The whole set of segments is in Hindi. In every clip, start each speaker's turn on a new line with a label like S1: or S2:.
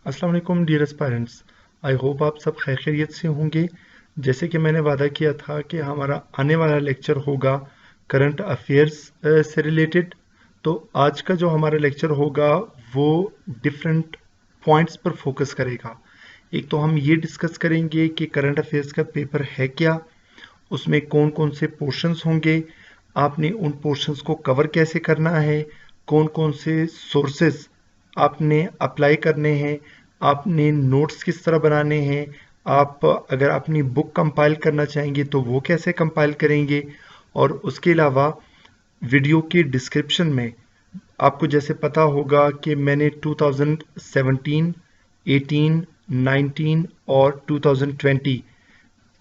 S1: अस्सलाम वालेकुम डियर एस्पायरेंट्स। आई होप आप सब खैरियत से होंगे। जैसे कि मैंने वादा किया था कि हमारा आने वाला लेक्चर होगा करंट अफेयर्स से रिलेटेड। तो आज का जो हमारा लेक्चर होगा वो डिफरेंट पॉइंट्स पर फोकस करेगा। एक तो हम ये डिस्कस करेंगे कि करंट अफेयर्स का पेपर है क्या, उसमें कौन कौन से पोर्शंस होंगे, आपने उन पोर्शंस को कवर कैसे करना है, कौन कौन से सोर्सेस आपने अप्लाई करने हैं, आपने नोट्स किस तरह बनाने हैं, आप अगर अपनी बुक कंपाइल करना चाहेंगे तो वो कैसे कंपाइल करेंगे। और उसके अलावा वीडियो के डिस्क्रिप्शन में आपको जैसे पता होगा कि मैंने 2017, 18, 19 और 2020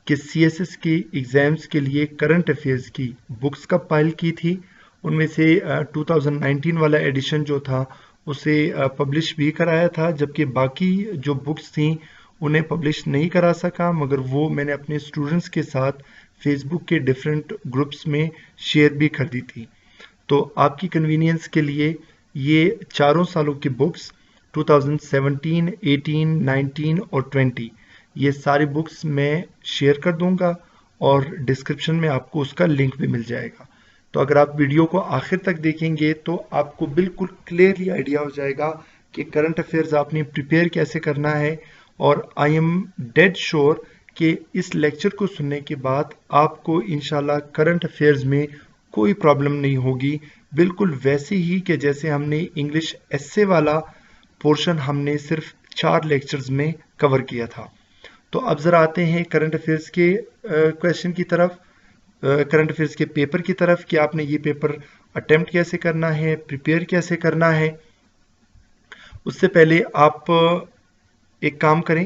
S1: कि सीएसएस के एग्ज़ाम्स के लिए करंट अफेयर्स की बुक्स कंपाइल की थी। उनमें से 2019 वाला एडिशन जो था उसे पब्लिश भी कराया था, जबकि बाकी जो बुक्स थी उन्हें पब्लिश नहीं करा सका, मगर वो मैंने अपने स्टूडेंट्स के साथ फेसबुक के डिफरेंट ग्रुप्स में शेयर भी कर दी थी। तो आपकी कन्वीनियंस के लिए ये चारों सालों की बुक्स 2017, 18, 19 और 20 ये सारी बुक्स मैं शेयर कर दूंगा और डिस्क्रिप्शन में आपको उसका लिंक भी मिल जाएगा। तो अगर आप वीडियो को आखिर तक देखेंगे तो आपको बिल्कुल क्लियरली आइडिया हो जाएगा कि करंट अफेयर्स आपने प्रिपेयर कैसे करना है। और आई एम डेड श्योर कि इस लेक्चर को सुनने के बाद आपको इंशाल्लाह करंट अफेयर्स में कोई प्रॉब्लम नहीं होगी, बिल्कुल वैसे ही कि जैसे हमने इंग्लिश एस्से वाला पोर्शन हमने सिर्फ 4 लेक्चर्स में कवर किया था। तो अब ज़रा आते हैं करंट अफेयर्स के क्वेश्चन की तरफ, करंट अफेयर्स के पेपर की तरफ कि आपने ये पेपर अटेम्प्ट कैसे करना है, प्रिपेयर कैसे करना है। उससे पहले आप एक काम करें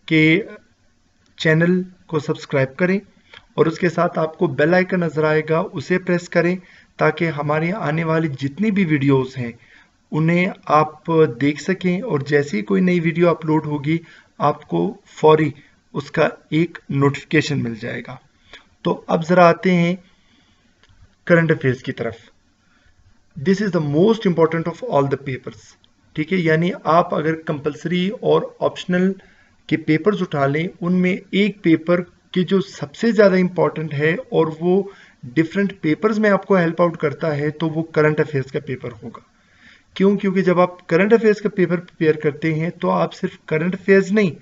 S1: कि चैनल को सब्सक्राइब करें और उसके साथ आपको बेल आइकन नज़र आएगा, उसे प्रेस करें ताकि हमारी आने वाली जितनी भी वीडियोस हैं उन्हें आप देख सकें, और जैसे ही कोई नई वीडियो अपलोड होगी आपको फौरी उसका एक नोटिफिकेशन मिल जाएगा। तो अब ज़रा आते हैं करंट अफेयर्स की तरफ। This is the most important of all the papers. ठीक है, यानी आप अगर कंपलसरी और ऑप्शनल के पेपर्स उठा लें, उनमें एक पेपर के जो सबसे ज़्यादा इंपॉर्टेंट है और वो डिफरेंट पेपर्स में आपको हेल्प आउट करता है, तो वो करंट अफेयर्स का पेपर होगा। क्यों? क्योंकि जब आप करंट अफेयर्स का पेपर प्रिपेयर करते हैं तो आप सिर्फ करंट अफेयर्स नहीं,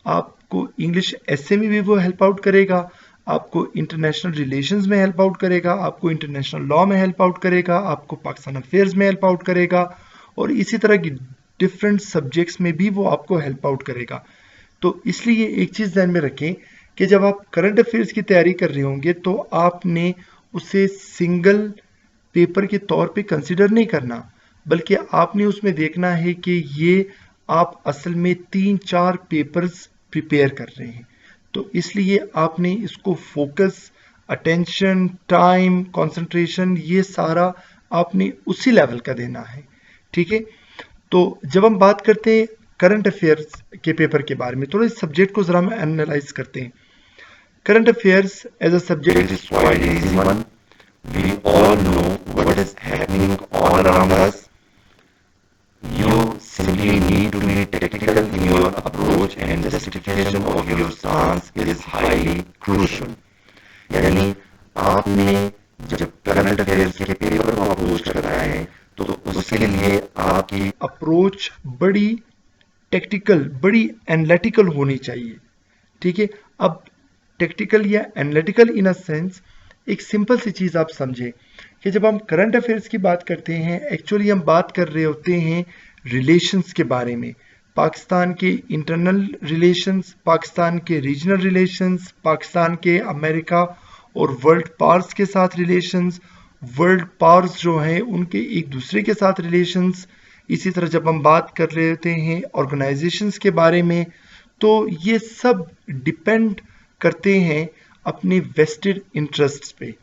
S1: आपको इंग्लिश एसए में भी वो हेल्प आउट करेगा, आपको इंटरनेशनल रिलेशंस में हेल्प आउट करेगा, आपको इंटरनेशनल लॉ में हेल्प आउट करेगा, आपको पाकिस्तान अफेयर्स में हेल्प आउट करेगा, और इसी तरह की डिफरेंट सब्जेक्ट्स में भी वो आपको हेल्प आउट करेगा। तो इसलिए एक चीज़ ध्यान में रखें कि जब आप करंट अफेयर्स की तैयारी कर रहे होंगे तो आपने उसे सिंगल पेपर के तौर पे कंसिडर नहीं करना, बल्कि आपने उसमें देखना है कि ये आप असल में 3-4 पेपर्स प्रिपेयर कर रहे हैं। तो इसलिए आपने इसको फोकस, अटेंशन, टाइम, कंसंट्रेशन ये सारा आपने उसी लेवल का देना है। ठीक है, तो जब हम बात करते हैं करंट अफेयर्स के पेपर के बारे में, थोड़ा इस सब्जेक्ट को जरा हम एनालाइज करते हैं। Current affairs as a subject is quite easy one. We all know what is happening all around us. You simply need to be tactical in your approach, and justification of your stance is highly crucial. यानी आपने जब करंट अफेयर्स के पेपर को अप्रोच करना है तो उसके लिए आपकी अप्रोच बड़ी टेक्टिकल, बड़ी एनालिटिकल होनी चाहिए। ठीक है, अब टेक्टिकल या एनालिटिकल इन अ सेंस, एक सिंपल सी चीज़ आप समझें कि जब हम करंट अफेयर्स की बात करते हैं, एक्चुअली हम बात कर रहे होते हैं रिलेशंस के बारे में। पाकिस्तान के इंटरनल रिलेशंस, पाकिस्तान के रीजनल रिलेशंस, पाकिस्तान के अमेरिका और वर्ल्ड पावर्स के साथ रिलेशंस, वर्ल्ड पावर्स जो हैं उनके एक दूसरे के साथ रिलेशंस। इसी तरह जब हम बात कर रहे होते हैं ऑर्गेनाइजेशंस के बारे में, तो ये सब डिपेंड करते हैं अपने वेस्टेड इंटरेस्ट्स पे।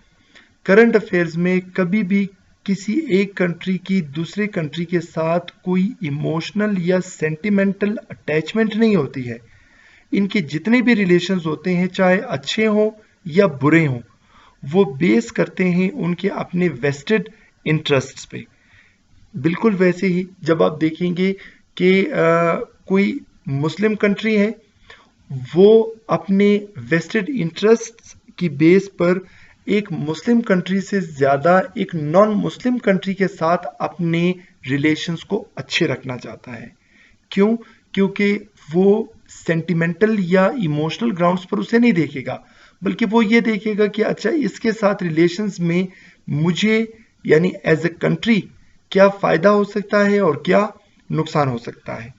S1: करंट अफेयर्स में कभी भी किसी एक कंट्री की दूसरे कंट्री के साथ कोई इमोशनल या सेंटिमेंटल अटैचमेंट नहीं होती है। इनके जितने भी रिलेशंस होते हैं, चाहे अच्छे हों या बुरे हों, वो बेस करते हैं उनके अपने वेस्टेड इंटरेस्ट्स पे। बिल्कुल वैसे ही जब आप देखेंगे कि कोई मुस्लिम कंट्री है वो अपने वेस्टेड इंटरेस्ट की बेस पर एक मुस्लिम कंट्री से ज़्यादा एक नॉन मुस्लिम कंट्री के साथ अपने रिलेशंस को अच्छे रखना चाहता है। क्यों? क्योंकि वो सेंटिमेंटल या इमोशनल ग्राउंड्स पर उसे नहीं देखेगा, बल्कि वो ये देखेगा कि अच्छा इसके साथ रिलेशंस में मुझे यानी एज ए कंट्री क्या फ़ायदा हो सकता है और क्या नुकसान हो सकता है।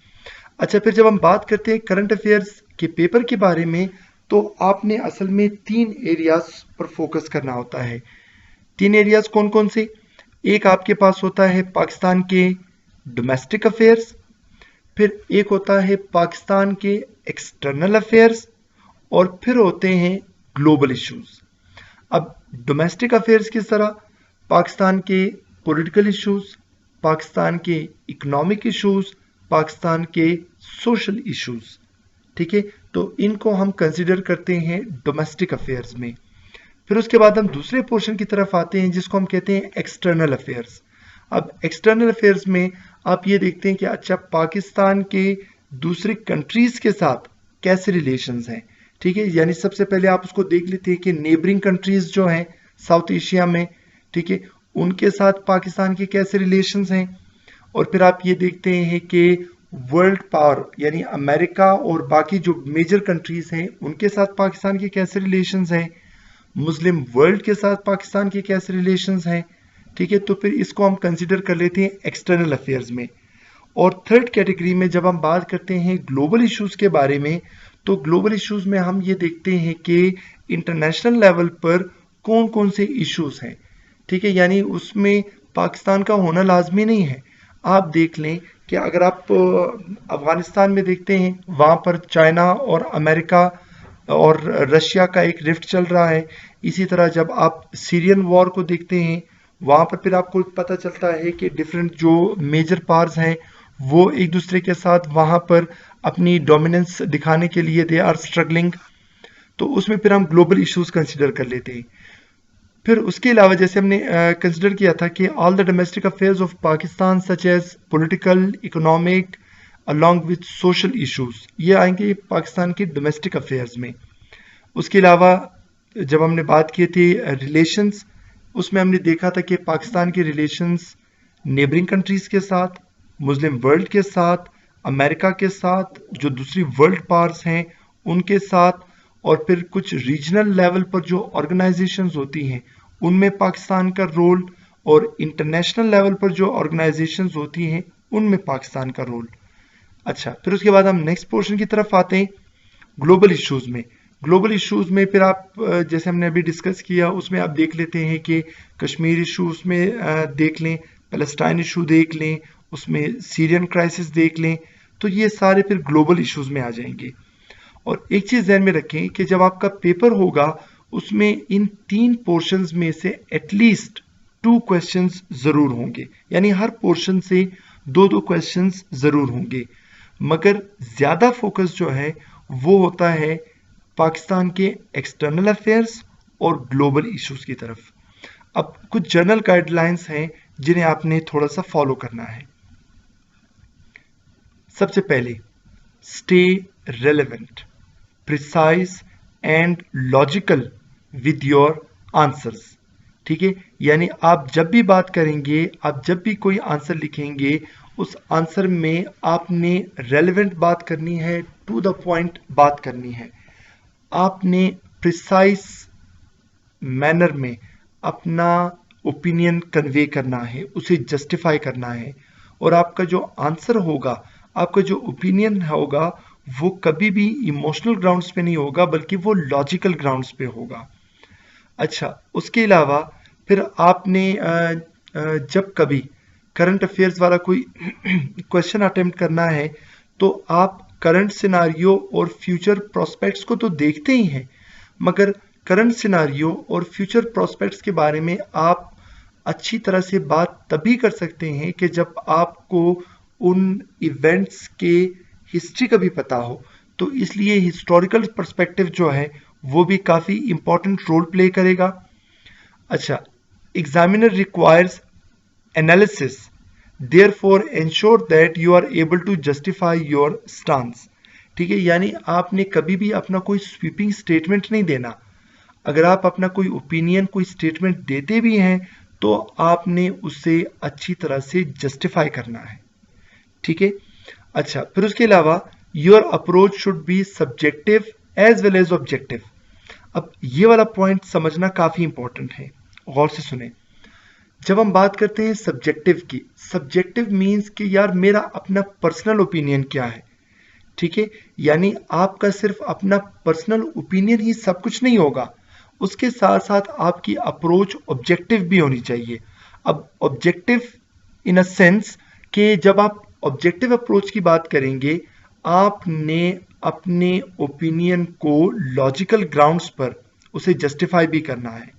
S1: अच्छा, फिर जब हम बात करते हैं करंट अफेयर्स के पेपर के बारे में, तो आपने असल में 3 एरियाज पर फोकस करना होता है। 3 एरियाज कौन कौन से? एक आपके पास होता है पाकिस्तान के डोमेस्टिक अफेयर्स, फिर एक होता है पाकिस्तान के एक्सटर्नल अफेयर्स, और फिर होते हैं ग्लोबल इश्यूज। अब डोमेस्टिक अफेयर्स किस तरह? पाकिस्तान के पॉलिटिकल इश्यूज, पाकिस्तान के इकोनॉमिक इश्यूज, पाकिस्तान के सोशल इश्यूज। ठीक है, तो इनको हम कंसिडर करते हैं डोमेस्टिक अफेयर्स में। फिर उसके बाद हम दूसरे पोर्शन की तरफ आते हैं जिसको हम कहते हैं एक्सटर्नल अफेयर्स। अब एक्सटर्नल अफेयर्स में आप ये देखते हैं कि अच्छा पाकिस्तान के दूसरे कंट्रीज के साथ कैसे रिलेशंस हैं। ठीक है, यानी सबसे पहले आप उसको देख लेते हैं कि नेबरिंग कंट्रीज जो हैं साउथ एशिया में, ठीक है, उनके साथ पाकिस्तान के कैसे रिलेशंस हैं। और फिर आप ये देखते हैं कि वर्ल्ड पावर यानी अमेरिका और बाकी जो मेजर कंट्रीज हैं उनके साथ पाकिस्तान के कैसे रिलेशंस हैं, मुस्लिम वर्ल्ड के साथ पाकिस्तान के कैसे रिलेशंस हैं। ठीक है, तो फिर इसको हम कंसिडर कर लेते हैं एक्सटर्नल अफेयर्स में। और थर्ड कैटेगरी में जब हम बात करते हैं ग्लोबल इश्यूज के बारे में, तो ग्लोबल इश्यूज में हम ये देखते हैं कि इंटरनेशनल लेवल पर कौन कौन से इश्यूज हैं। ठीक है, यानी उसमें पाकिस्तान का होना लाजमी नहीं है। आप देख लें कि अगर आप अफगानिस्तान में देखते हैं वहाँ पर चाइना और अमेरिका और रशिया का एक रिफ्ट चल रहा है। इसी तरह जब आप सीरियन वॉर को देखते हैं वहाँ पर फिर आपको पता चलता है कि डिफरेंट जो मेजर पावर्स हैं वो एक दूसरे के साथ वहाँ पर अपनी डोमिनेंस दिखाने के लिए दे आर स्ट्रगलिंग। तो उसमें फिर हम ग्लोबल इश्यूज कंसिडर कर लेते हैं। फिर उसके अलावा जैसे हमने कंसिडर किया था कि all the domestic affairs of Pakistan such as political, economic along with social issues, ये आएंगे पाकिस्तान के डोमेस्टिक अफेयर्स में। उसके अलावा जब हमने बात की थी रिलेशंस, उसमें हमने देखा था कि पाकिस्तान के रिलेशंस नेबरिंग कंट्रीज के साथ, मुस्लिम वर्ल्ड के साथ, अमेरिका के साथ, जो दूसरी वर्ल्ड पावर्स हैं उनके साथ, और फिर कुछ रीजनल लेवल पर जो ऑर्गेनाइजेशंस होती हैं उनमें पाकिस्तान का रोल, और इंटरनेशनल लेवल पर जो ऑर्गेनाइजेशंस होती हैं उनमें पाकिस्तान का रोल। अच्छा, फिर उसके बाद हम नेक्स्ट पोर्शन की तरफ आते हैं ग्लोबल इश्यूज में। ग्लोबल इश्यूज में फिर आप जैसे हमने अभी डिस्कस किया उसमें आप देख लेते हैं कि कश्मीर इश्यूज में देख लें, पैलेस्टाइन इशू देख लें, उसमें सीरियन क्राइसिस देख लें, तो ये सारे फिर ग्लोबल इश्यूज में आ जाएंगे। और एक चीज़ ध्यान में रखें कि जब आपका पेपर होगा उसमें इन 3 पोर्शंस में से एटलीस्ट 2 क्वेश्चंस ज़रूर होंगे, यानी हर पोर्शन से 2-2 क्वेश्चंस ज़रूर होंगे, मगर ज़्यादा फोकस जो है वो होता है पाकिस्तान के एक्सटर्नल अफेयर्स और ग्लोबल इश्यूज की तरफ। अब कुछ जनरल गाइडलाइंस हैं जिन्हें आपने थोड़ा सा फॉलो करना है। सबसे पहले, stay relevant, precise and logical with your answers. ठीक है, यानी आप जब भी बात करेंगे, आप जब भी कोई आंसर लिखेंगे, उस आंसर में आपने रेलेवेंट बात करनी है, टू द पॉइंट बात करनी है। आपने प्रिसाइज मैनर में अपना ओपिनियन कन्वे करना है, उसे जस्टिफाई करना है, और आपका जो आंसर होगा, आपका जो ओपिनियन होगा, वो कभी भी इमोशनल ग्राउंड्स पे नहीं होगा बल्कि वो लॉजिकल ग्राउंड्स पे होगा। अच्छा, उसके अलावा फिर आपने जब कभी करंट अफेयर्स वाला कोई क्वेश्चन अटेम्प्ट करना है तो आप करंट सिनारियो और फ्यूचर प्रोस्पेक्ट्स को तो देखते ही हैं, मगर करंट सिनारियो और फ्यूचर प्रोस्पेक्ट्स के बारे में आप अच्छी तरह से बात तभी कर सकते हैं कि जब आपको उन इवेंट्स के हिस्ट्री का भी पता हो। तो इसलिए हिस्टोरिकल पर्सपेक्टिव जो है वो भी काफ़ी इंपॉर्टेंट रोल प्ले करेगा। अच्छा, examiner requires analysis, therefore ensure that you are able to justify your stance. ठीक है, यानी आपने कभी भी अपना कोई स्वीपिंग स्टेटमेंट नहीं देना। अगर आप अपना कोई ओपिनियन, कोई स्टेटमेंट देते भी हैं तो आपने उसे अच्छी तरह से जस्टिफाई करना है। ठीक है, अच्छा, फिर उसके अलावा your approach should be subjective as well as objective. अब ये वाला पॉइंट समझना काफी इंपॉर्टेंट है, गौर से सुने। जब हम बात करते हैं सब्जेक्टिव की, सब्जेक्टिव मीन्स कि यार मेरा अपना पर्सनल ओपिनियन क्या है। ठीक है, यानी आपका सिर्फ अपना पर्सनल ओपिनियन ही सब कुछ नहीं होगा, उसके साथ साथ आपकी अप्रोच ऑब्जेक्टिव भी होनी चाहिए। अब ऑब्जेक्टिव इन अ सेंस कि जब आप ऑब्जेक्टिव अप्रोच की बात करेंगे, आपने अपने ओपिनियन को लॉजिकल ग्राउंड्स पर उसे जस्टिफाई भी करना है।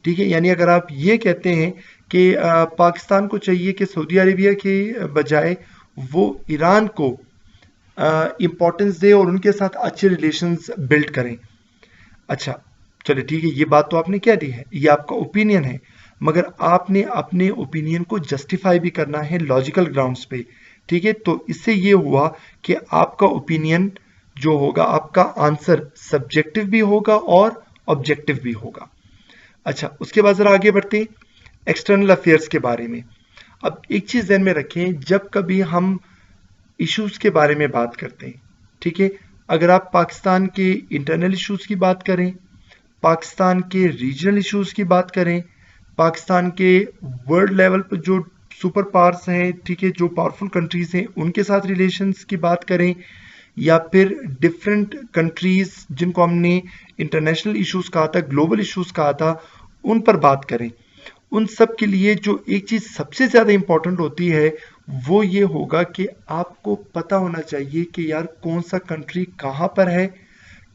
S1: ठीक है, यानी अगर आप ये कहते हैं कि पाकिस्तान को चाहिए कि सऊदी अरेबिया के बजाय वो ईरान को इम्पोर्टेंस दे और उनके साथ अच्छे रिलेशंस बिल्ड करें। अच्छा, चलिए ठीक है, ये बात तो आपने कह दी है, ये आपका ओपिनियन है, मगर आपने अपने ओपिनियन को जस्टिफाई भी करना है लॉजिकल ग्राउंड्स पे। ठीक है, तो इससे ये हुआ कि आपका ओपिनियन जो होगा, आपका आंसर सब्जेक्टिव भी होगा और ऑब्जेक्टिव भी होगा। अच्छा, उसके बाद जरा आगे बढ़ते हैं एक्सटर्नल अफेयर्स के बारे में। अब एक चीज ध्यान में रखें, जब कभी हम इश्यूज के बारे में बात करते हैं, ठीक है, अगर आप पाकिस्तान के इंटरनल इश्यूज की बात करें, पाकिस्तान के रीजनल इश्यूज की बात करें, पाकिस्तान के वर्ल्ड लेवल पर जो सुपर पावर्स हैं, ठीक है, जो पावरफुल कंट्रीज हैं, उनके साथ रिलेशंस की बात करें, या फिर डिफरेंट कंट्रीज जिनको हमने इंटरनेशनल इश्यूज कहा था, ग्लोबल इश्यूज कहा था, उन पर बात करें, उन सब के लिए जो एक चीज सबसे ज्यादा इंपॉर्टेंट होती है वो ये होगा कि आपको पता होना चाहिए कि यार कौन सा कंट्री कहाँ पर है,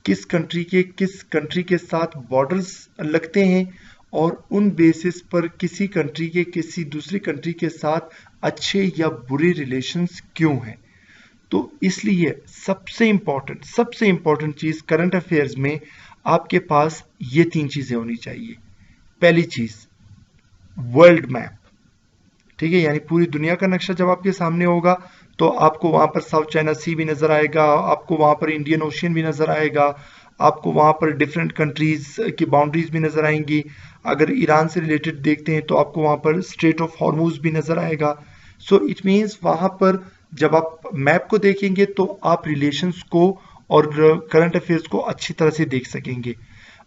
S1: किस कंट्री के साथ बॉर्डर्स लगते हैं, और उन बेसिस पर किसी कंट्री के किसी दूसरी कंट्री के साथ अच्छे या बुरे रिलेशंस क्यों हैं। तो इसलिए सबसे इंपॉर्टेंट चीज करंट अफेयर्स में आपके पास ये 3 चीजें होनी चाहिए। पहली चीज, वर्ल्ड मैप। ठीक है, यानी पूरी दुनिया का नक्शा जब आपके सामने होगा तो आपको वहां पर साउथ चाइना सी भी नजर आएगा, आपको वहां पर इंडियन ओशियन भी नजर आएगा, आपको वहां पर डिफरेंट कंट्रीज की बाउंड्रीज भी नजर आएंगी। अगर ईरान से रिलेटेड देखते हैं तो आपको वहां पर स्ट्रेट ऑफ हॉर्मुज भी नजर आएगा। सो इट मीन्स वहां पर जब आप मैप को देखेंगे तो आप रिलेशंस को और करंट अफेयर्स को अच्छी तरह से देख सकेंगे।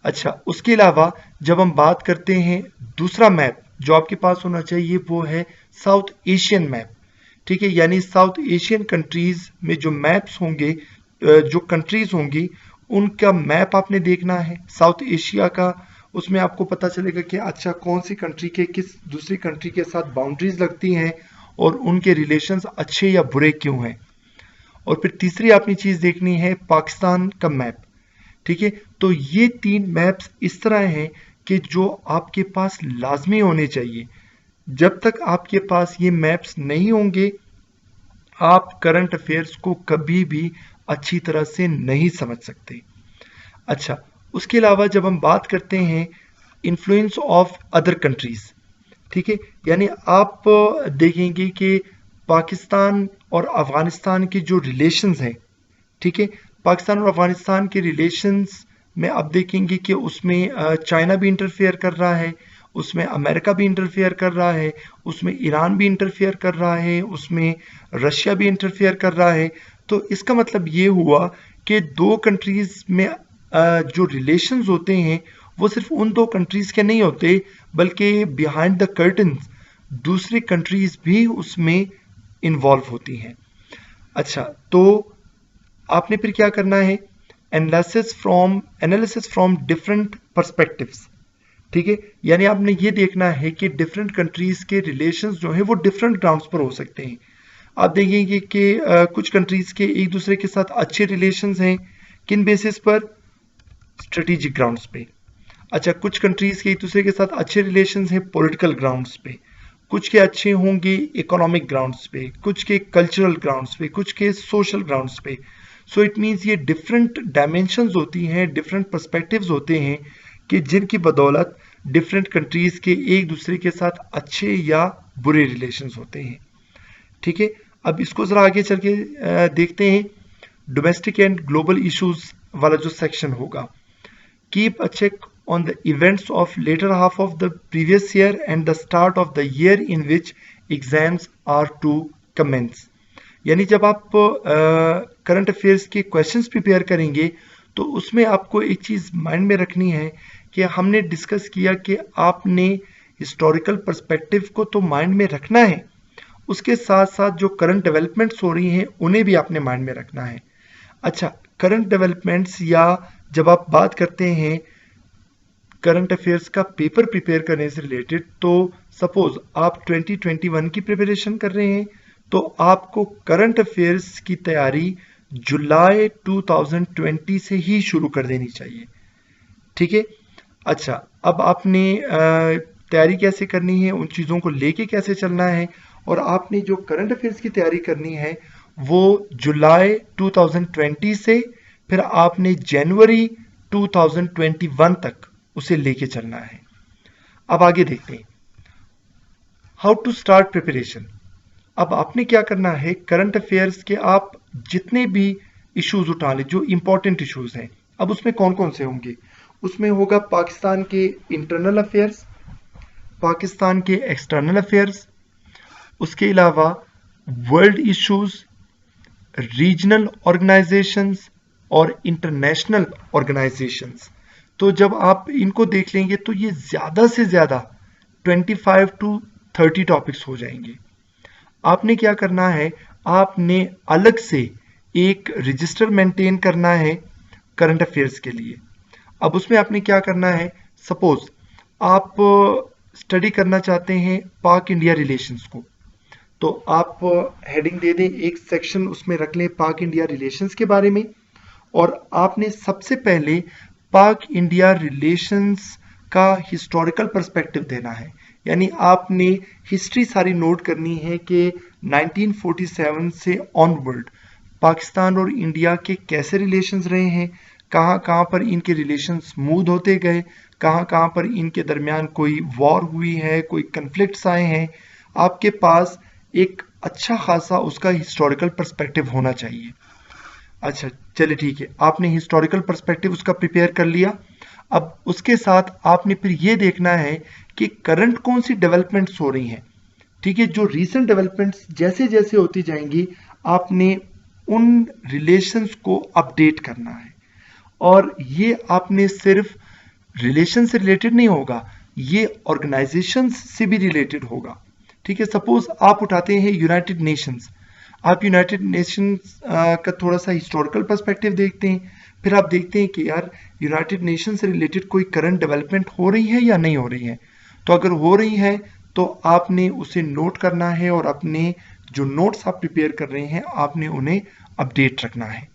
S1: अच्छा, उसके अलावा जब हम बात करते हैं, दूसरा मैप जो आपके पास होना चाहिए वो है साउथ एशियन मैप। ठीक है, यानी साउथ एशियन कंट्रीज में जो मैप्स होंगे, जो कंट्रीज होंगी, उनका मैप आपने देखना है साउथ एशिया का। उसमें आपको पता चलेगा कि अच्छा कौन सी कंट्री के किस दूसरी कंट्री के साथ बाउंड्रीज लगती हैं और उनके रिलेशंस अच्छे या बुरे क्यों हैं। और फिर तीसरी आपने चीज देखनी है पाकिस्तान का मैप। ठीक है, तो ये 3 मैप्स इस तरह हैं कि जो आपके पास लाजमी होने चाहिए। जब तक आपके पास ये मैप्स नहीं होंगे, आप करंट अफेयर्स को कभी भी अच्छी तरह से नहीं समझ सकते। अच्छा, उसके अलावा जब हम बात करते हैं इन्फ्लुएंस ऑफ अदर कंट्रीज, ठीक है, यानी आप देखेंगे कि पाकिस्तान और अफगानिस्तान के जो रिलेशंस हैं, ठीक है, पाकिस्तान और अफगानिस्तान के रिलेशंस में आप देखेंगे कि उसमें चाइना भी इंटरफेयर कर रहा है, उसमें अमेरिका भी इंटरफेयर कर रहा है, उसमें ईरान भी इंटरफेयर कर रहा है, उसमें रशिया भी इंटरफेयर कर रहा है। तो इसका मतलब ये हुआ कि 2 कंट्रीज में जो रिलेशंस होते हैं वो सिर्फ उन 2 कंट्रीज के नहीं होते, बल्कि बिहाइंड द कर्टन्स दूसरी कंट्रीज भी उसमें इन्वॉल्व होती हैं। अच्छा, तो आपने फिर क्या करना है, एनालिसिस फ्रॉम डिफरेंट पर्सपेक्टिव्स। ठीक है, यानी आपने ये देखना है कि डिफरेंट कंट्रीज के रिलेशंस जो है वो डिफरेंट ग्राउंड्स पर हो सकते हैं। आप देखेंगे कि कुछ कंट्रीज के एक दूसरे के साथ अच्छे रिलेशंस हैं, किन बेसिस पर, स्ट्रेटेजिक ग्राउंड्स पे। अच्छा, कुछ कंट्रीज के एक दूसरे के साथ अच्छे रिलेशंस हैं पॉलिटिकल ग्राउंड्स पे, कुछ के अच्छे होंगे इकोनॉमिक ग्राउंड्स पे, कुछ के कल्चरल ग्राउंड्स पे, कुछ के सोशल ग्राउंड्स पे। सो इट मीन्स ये डिफरेंट डायमेंशंस होती हैं, डिफरेंट पर्सपेक्टिव्स होते हैं कि जिनकी बदौलत डिफरेंट कंट्रीज के एक दूसरे के साथ अच्छे या बुरे रिलेशंस होते हैं। ठीक है, अब इसको जरा आगे चल के देखते हैं। डोमेस्टिक एंड ग्लोबल इश्यूज वाला जो सेक्शन होगा, keep a check on the events of later half of the previous year and the start of the year in which exams are to commence. यानी जब आप करंट अफेयर्स के क्वेश्चंस प्रिपेयर करेंगे तो उसमें आपको एक चीज़ माइंड में रखनी है कि हमने डिस्कस किया कि आपने हिस्टोरिकल पर्सपेक्टिव को तो माइंड में रखना है, उसके साथ साथ जो करंट डेवलपमेंट्स हो रही हैं उन्हें भी आपने माइंड में रखना है। अच्छा, करंट डेवलपमेंट्स या जब आप बात करते हैं करंट अफेयर्स का पेपर प्रिपेयर करने से रिलेटेड, तो सपोज आप 2021 की प्रिपरेशन कर रहे हैं तो आपको करंट अफेयर्स की तैयारी जुलाई 2020 से ही शुरू कर देनी चाहिए। ठीक है। अच्छा, अब आपने तैयारी कैसे करनी है, उन चीज़ों को लेके कैसे चलना है, और आपने जो करंट अफेयर्स की तैयारी करनी है वो जुलाई 2020 से फिर आपने जनवरी 2021 तक उसे लेके चलना है। अब आगे देखते हैं हाउ टू स्टार्ट प्रिपरेशन। अब आपने क्या करना है, करंट अफेयर्स के आप जितने भी इश्यूज उठा लें जो इंपॉर्टेंट इश्यूज हैं, अब उसमें कौन कौन से होंगे, उसमें होगा पाकिस्तान के इंटरनल अफेयर्स, पाकिस्तान के एक्सटर्नल अफेयर्स, उसके अलावा वर्ल्ड इश्यूज, रीजनल ऑर्गेनाइजेशंस और इंटरनेशनल ऑर्गेनाइजेशंस। तो जब आप इनको देख लेंगे तो ये ज़्यादा से ज़्यादा 25 to 30 टॉपिक्स हो जाएंगे। आपने क्या करना है, आपने अलग से एक रजिस्टर मेंटेन करना है करंट अफेयर्स के लिए। अब उसमें आपने क्या करना है, सपोज आप स्टडी करना चाहते हैं पाक इंडिया रिलेशंस को, तो आप हेडिंग दे दें, एक सेक्शन उसमें रख लें पाक इंडिया रिलेशंस के बारे में, और आपने सबसे पहले पाक इंडिया रिलेशंस का हिस्टोरिकल पर्सपेक्टिव देना है। यानी आपने हिस्ट्री सारी नोट करनी है कि 1947 से ऑनवर्ड पाकिस्तान और इंडिया के कैसे रिलेशंस रहे हैं, कहाँ कहाँ पर इनके रिलेशंस स्मूथ होते गए, कहाँ कहाँ पर इनके दरमियान कोई वॉर हुई है, कोई कन्फ्लिक्ट्स आए हैं। आपके पास एक अच्छा खासा उसका हिस्टोरिकल पर्सपेक्टिव होना चाहिए। अच्छा चलिए ठीक है, आपने हिस्टोरिकल पर्सपेक्टिव उसका प्रिपेयर कर लिया। अब उसके साथ आपने फिर ये देखना है कि करंट कौन सी डेवलपमेंट्स हो रही हैं। ठीक है, जो रीसेंट डेवलपमेंट्स जैसे जैसे होती जाएंगी आपने उन रिलेशंस को अपडेट करना है, और ये आपने सिर्फ रिलेशन से रिलेटेड नहीं होगा, ये ऑर्गेनाइजेशंस से भी रिलेटेड होगा। ठीक है, सपोज आप उठाते हैं यूनाइटेड नेशंस, आप यूनाइटेड नेशंस का थोड़ा सा हिस्टोरिकल पर्सपेक्टिव देखते हैं, फिर आप देखते हैं कि यार यूनाइटेड नेशन से रिलेटेड कोई करंट डेवलपमेंट हो रही है या नहीं हो रही है। तो अगर हो रही है तो आपने उसे नोट करना है, और अपने जो नोट्स आप प्रिपेयर कर रहे हैं आपने उन्हें अपडेट रखना है।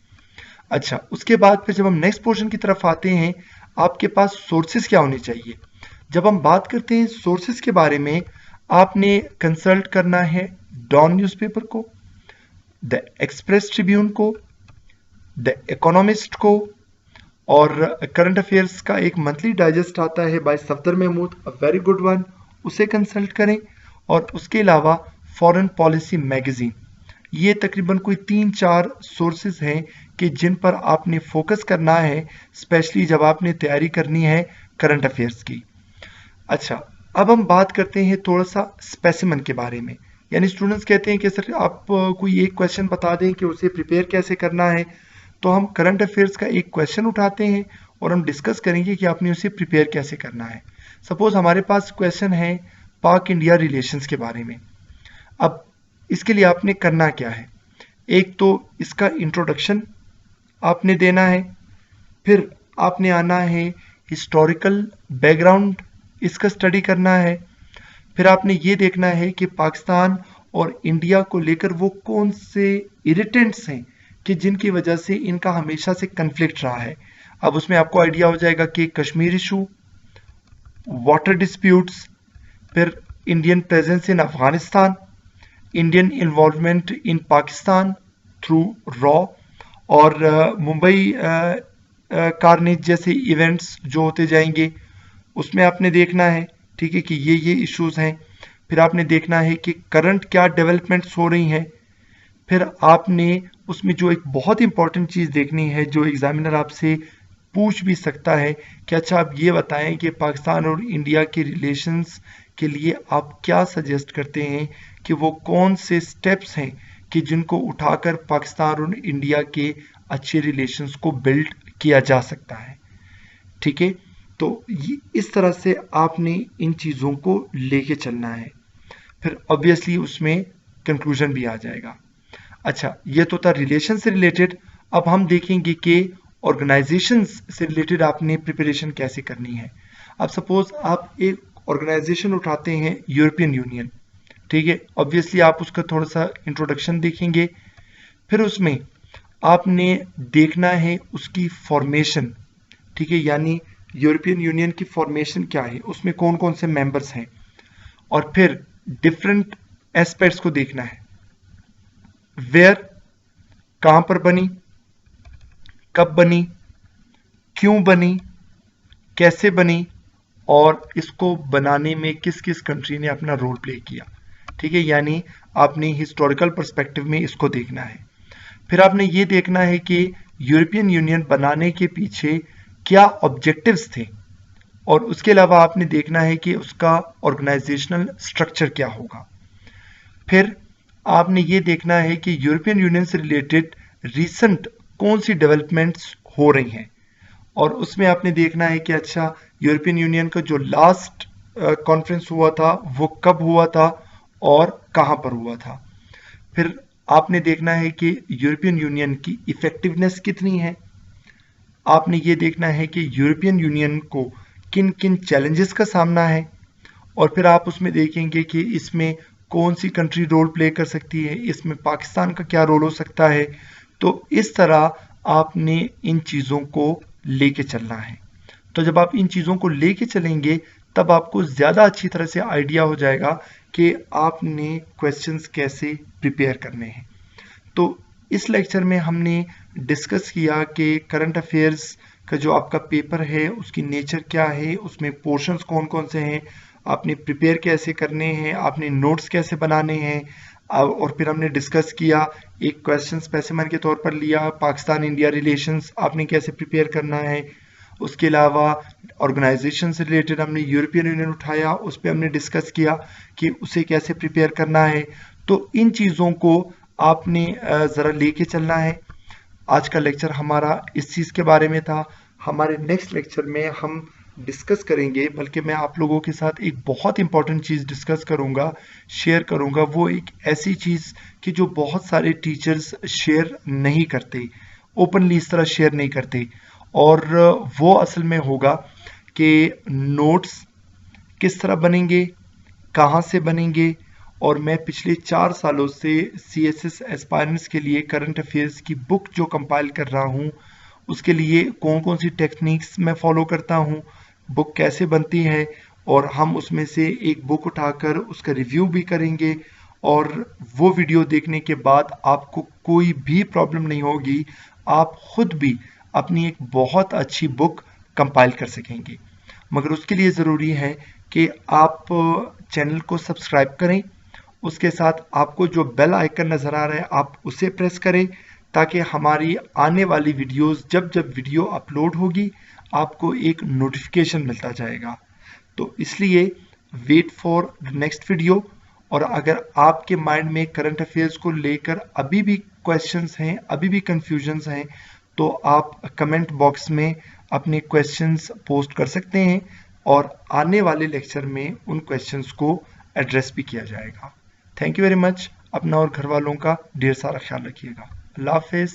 S1: अच्छा, उसके बाद फिर जब हम नेक्स्ट पोर्शन की तरफ आते हैं, आपके पास सोर्सेज क्या होने चाहिए। जब हम बात करते हैं सोर्सेज के बारे में, आपने कंसल्ट करना है डॉन न्यूज़पेपर को, द एक्सप्रेस ट्रिब्यून को, द इकोनॉमिस्ट को, और करंट अफेयर्स का एक मंथली डाइजेस्ट आता है by Safdar Mahmood, a very good one, उसे कंसल्ट करें। और उसके अलावा फॉरेन पॉलिसी मैगजीन, ये तकरीबन कोई 3-4 सोर्सेज हैं कि जिन पर आपने फोकस करना है, स्पेशली जब आपने तैयारी करनी है करंट अफेयर्स की। अच्छा, अब हम बात करते हैं थोड़ा सा स्पेसिमन के बारे में। यानी स्टूडेंट्स कहते हैं कि सर आप कोई एक क्वेश्चन बता दें कि उसे प्रिपेयर कैसे करना है, तो हम करंट अफेयर्स का एक क्वेश्चन उठाते हैं और हम डिस्कस करेंगे कि आपने उसे प्रिपेयर कैसे करना है। सपोज हमारे पास क्वेश्चन है पाक इंडिया रिलेशंस के बारे में। अब इसके लिए आपने करना क्या है, एक तो इसका इंट्रोडक्शन आपने देना है, फिर आपने आना है हिस्टोरिकल बैकग्राउंड इसका स्टडी करना है, फिर आपने ये देखना है कि पाकिस्तान और इंडिया को लेकर वो कौन से इरिटेंट्स हैं कि जिनकी वजह से इनका हमेशा से कन्फ्लिक्ट रहा है। अब उसमें आपको आइडिया हो जाएगा कि कश्मीर इशू, वाटर डिस्प्यूट्स, फिर Indian presence in Afghanistan, Indian involvement in Pakistan through raw, और मुंबई कारनेज जैसे इवेंट्स जो होते जाएंगे उसमें आपने देखना है। ठीक है कि ये इश्यूज हैं। फिर आपने देखना है कि करंट क्या डेवलपमेंट्स हो रही हैं, फिर आपने उसमें जो एक बहुत इंपॉर्टेंट चीज़ देखनी है, जो एग्जामिनर आपसे पूछ भी सकता है कि अच्छा आप ये बताएं कि पाकिस्तान और इंडिया के रिलेशंस के लिए आप क्या सजेस्ट करते हैं, कि वो कौन से स्टेप्स हैं कि जिनको उठाकर पाकिस्तान और इंडिया के अच्छे रिलेशंस को बिल्ड किया जा सकता है। ठीक है, तो इस तरह से आपने इन चीज़ों को लेके चलना है, फिर ऑब्वियसली उसमें कंक्लूजन भी आ जाएगा। अच्छा, ये तो था रिलेशन से रिलेटेड। अब हम देखेंगे कि ऑर्गेनाइजेशन से रिलेटेड आपने प्रिपरेशन कैसे करनी है। अब सपोज आप एक ऑर्गेनाइजेशन उठाते हैं, यूरोपियन यूनियन, ठीक है, ऑब्वियसली आप उसका थोड़ा सा इंट्रोडक्शन देखेंगे, फिर उसमें आपने देखना है उसकी फॉर्मेशन, ठीक है, यानी यूरोपियन यूनियन की फॉर्मेशन क्या है, उसमें कौन कौन से मेंबर्स हैं, और फिर डिफरेंट एस्पेक्ट्स को देखना है, वेयर, कहां पर बनी, कब बनी, क्यों बनी, कैसे बनी, और इसको बनाने में किस किस कंट्री ने अपना रोल प्ले किया। ठीक है, यानी आपने हिस्टोरिकल पर्सपेक्टिव में इसको देखना है। फिर आपने ये देखना है कि यूरोपियन यूनियन बनाने के पीछे क्या ऑब्जेक्टिव्स थे, और उसके अलावा आपने देखना है कि उसका ऑर्गेनाइजेशनल स्ट्रक्चर क्या होगा। फिर आपने ये देखना है कि यूरोपियन यूनियन से रिलेटेड रिसेंट कौन सी डेवलपमेंट्स हो रही हैं, और उसमें आपने देखना है कि अच्छा यूरोपियन यूनियन का जो लास्ट कॉन्फ्रेंस हुआ था वो कब हुआ था और कहां पर हुआ था। फिर आपने देखना है कि यूरोपियन यूनियन की इफेक्टिवनेस कितनी है। आपने ये देखना है कि यूरोपियन यूनियन को किन किन चैलेंजेस का सामना है, और फिर आप उसमें देखेंगे कि इसमें कौन सी कंट्री रोल प्ले कर सकती है, इसमें पाकिस्तान का क्या रोल हो सकता है। तो इस तरह आपने इन चीज़ों को लेके चलना है। तो जब आप इन चीज़ों को लेके चलेंगे तब आपको ज़्यादा अच्छी तरह से आइडिया हो जाएगा कि आपने क्वेश्चंस कैसे प्रिपेयर करने हैं। तो इस लेक्चर में हमने डिस्कस किया कि करंट अफेयर्स का जो आपका पेपर है उसकी नेचर क्या है, उसमें पोर्शंस कौन कौन से हैं, आपने प्रिपेयर कैसे करने हैं, आपने नोट्स कैसे बनाने हैं, और फिर हमने डिस्कस किया, एक क्वेश्चन स्पेसिमन के तौर पर लिया, पाकिस्तान इंडिया रिलेशंस आपने कैसे प्रिपेयर करना है। उसके अलावा ऑर्गेनाइजेशन से रिलेटेड हमने यूरोपियन यूनियन उठाया, उस पर हमने डिस्कस किया कि उसे कैसे प्रिपेयर करना है। तो इन चीज़ों को आपने ज़रा लेके चलना है। आज का लेक्चर हमारा इस चीज़ के बारे में था। हमारे नेक्स्ट लेक्चर में हम डिस्कस करेंगे, बल्कि मैं आप लोगों के साथ एक बहुत इंपॉर्टेंट चीज़ डिस्कस करूंगा, शेयर करूंगा। वो एक ऐसी चीज़ कि जो बहुत सारे टीचर्स शेयर नहीं करते, ओपनली इस तरह शेयर नहीं करते, और वो असल में होगा कि नोट्स किस तरह बनेंगे, कहाँ से बनेंगे। और मैं पिछले 4 सालों से CSS एस्पायरेंट्स के लिए करंट अफेयर्स की बुक जो कंपाइल कर रहा हूँ, उसके लिए कौन कौन सी टेक्निक्स मैं फॉलो करता हूँ, बुक कैसे बनती है, और हम उसमें से एक बुक उठाकर उसका रिव्यू भी करेंगे। और वो वीडियो देखने के बाद आपको कोई भी प्रॉब्लम नहीं होगी, आप खुद भी अपनी एक बहुत अच्छी बुक कंपाइल कर सकेंगे। मगर उसके लिए ज़रूरी है कि आप चैनल को सब्सक्राइब करें, उसके साथ आपको जो बेल आइकन नज़र आ रहा है आप उसे प्रेस करें, ताकि हमारी आने वाली वीडियोस जब जब वीडियो अपलोड होगी आपको एक नोटिफिकेशन मिलता जाएगा। तो इसलिए wait for the next video. और अगर आपके माइंड में करंट अफेयर्स को लेकर अभी भी क्वेश्चंस हैं, अभी भी कंफ्यूजन्स हैं, तो आप कमेंट बॉक्स में अपने क्वेश्चंस पोस्ट कर सकते हैं, और आने वाले लेक्चर में उन क्वेश्चंस को एड्रेस भी किया जाएगा। Thank you very much. अपना और घर वालों का ढेर सारा ख्याल रखिएगा। अल्लाह हाफिज़।